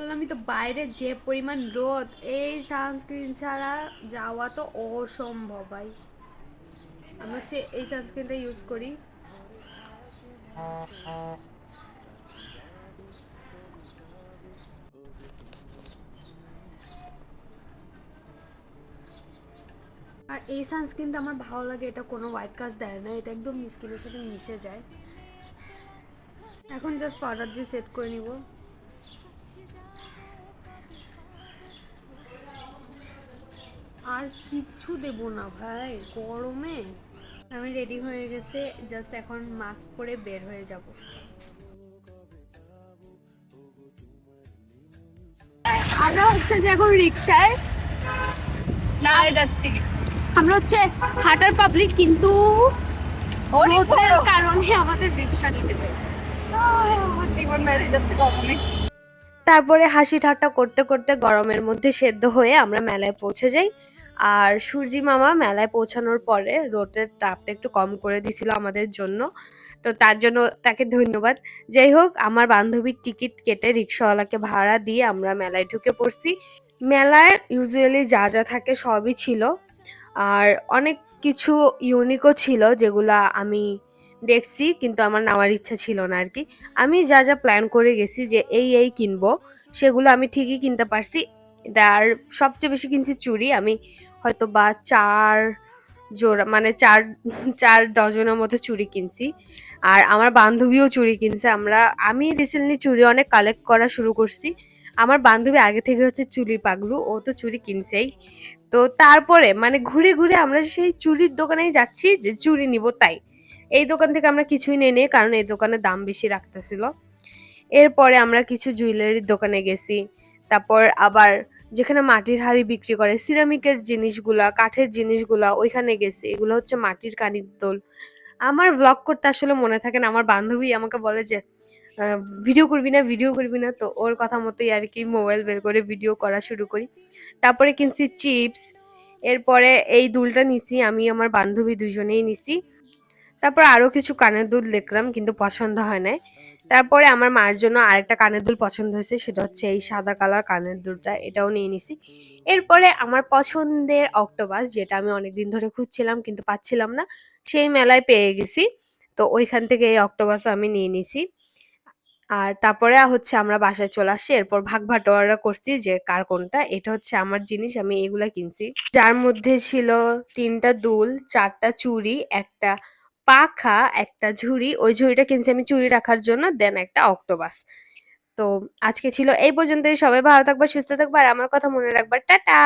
আমি তো বাইরে যে পরিমাণ রোদ, এই সানস্ক্রিন ছাড়া যাওয়া তো অসম্ভব ভাই। আমি হচ্ছে এই সানস্ক্রিনটা ইউজ করি। আর এই সানস্ক্রিনটা আমার ভালো লাগে, এটা কোনো হোয়াইট কাস্ট দেয় না, এটা একদম স্কিনের সাথে মিশে যায়। এখন জাস্ট পাউডার দিয়ে সেট করে নিব। আর কিচ্ছু দেব না ভাই গরমে। আমি রেডি হয়ে গেছে, জাস্ট এখন মাস্ক পরে বের হয়ে যাব। আমরা হচ্ছে যে এখন রিক্সায় নাড়ায় যাচ্ছি। আমরা হচ্ছে হাটার পাবলিক, কিন্তু রোদের কারণে আমাদের রিক্সা নিতে হয়েছে। জীবন মেরে যাচ্ছে গরমে। তারপরে হাসি ঠাট্টা করতে করতে গরমের মধ্যে সেদ্ধ হয়ে আমরা মেলায় পৌঁছে যাই। আর সূর্যি মামা মেলায় পৌঁছানোর পরে রোদের তাপটা একটু কম করে দিছিল আমাদের জন্য, তো তার জন্য তাকে ধন্যবাদ। যাই হোক, আমার বান্ধবীর টিকিট কেটে রিক্সাওয়ালাকে ভাড়া দিয়ে আমরা মেলায় ঢুকে পড়ছি। মেলায় ইউজুয়ালি যা যা থাকে সবই ছিল, আর অনেক কিছু ইউনিকও ছিল যেগুলা আমি দেখছি, কিন্তু আমার নেওয়ার ইচ্ছা ছিল না আর কি। আমি যা যা প্ল্যান করে গেছি যে এই কিনবো, সেগুলো আমি ঠিকই কিনতে পারছি। আর সবচেয়ে বেশি কিনছি চুড়ি। আমি হয়তো বা 4 জোড়া, মানে 4 ডজনের মতো চুড়ি কিনছি। আর আমার বান্ধবীও চুড়ি কিনছে। আমি রিসেন্টলি চুড়ি অনেক কালেক্ট করা শুরু করছি। আমার বান্ধবী আগে থেকে হচ্ছে চুড়ি পাগলু, ও তো চুড়ি কিনছেই। তো তারপরে মানে ঘুরে ঘুরে আমরা সেই চুড়ির দোকানেই যাচ্ছি যে চুড়ি নিব তাই। এই দোকান থেকে আমরা কিছুই নেই, কারণ এই দোকানে দাম বেশি রাখতেছিল। এরপরে আমরা কিছু জুয়েলারির দোকানে গেছি। তারপর আবার যেখানে মাটির হাড়ি বিক্রি করে, সিরামিকের জিনিসগুলা, কাঠের জিনিসগুলা, ওইখানে গেছি। এগুলো হচ্ছে মাটির কানের দোল। আমার ভ্লগ করতে আসলে মনে থাকে না। আমার বান্ধবী আমাকে বলে যে ভিডিও করবি না, ভিডিও করবি না, তো ওর কথা মতোই আর কি মোবাইল বের করে ভিডিও করা শুরু করি। তারপরে কিনছি চিপস। এরপরে এই দুলটা নিছি, আমি আমার বান্ধবী দুইজনেই নিছি। তারপর আরো কিছু কানের দুল দেখলাম, কিন্তু পছন্দ হয় নাই। তারপরে আমার মায়ের জন্য আরেকটা কানের দুল পছন্দ হয়েছে, সেটা হচ্ছে এই সাদা কালার কানের দুলটা, এটাও নিয়ে নিছি। এরপরে আমার পছন্দের অক্টোপাস, যেটা আমি অনেকদিন ধরে খুঁজছিলাম কিন্তু পাচ্ছিলাম না, সেই মেলায় পেয়ে গেছি। তো ওইখান থেকে এই অক্টোপাসও আমি নিয়ে নিছি। আর তারপরে হচ্ছে আমরা বাসায় চলে আসছি। এরপর ভাগ বাটোয়ারা করছি যে কার কোনটা। এটা হচ্ছে আমার জিনিস, আমি এগুলা কিনছি। যার মধ্যে ছিল 3টা দুল, 4টা চুড়ি, একটা পাখা, একটা ঝুড়ি। ওই ঝুড়িটা কিনছি আমি চুড়ি রাখার জন্য, দেন একটা অক্টোপাস। তো আজকে ছিল এই পর্যন্তই। সবাই ভালো থাকবা, সুস্থ থাকবা, আর আমার কথা মনে রাখবা। টাটা।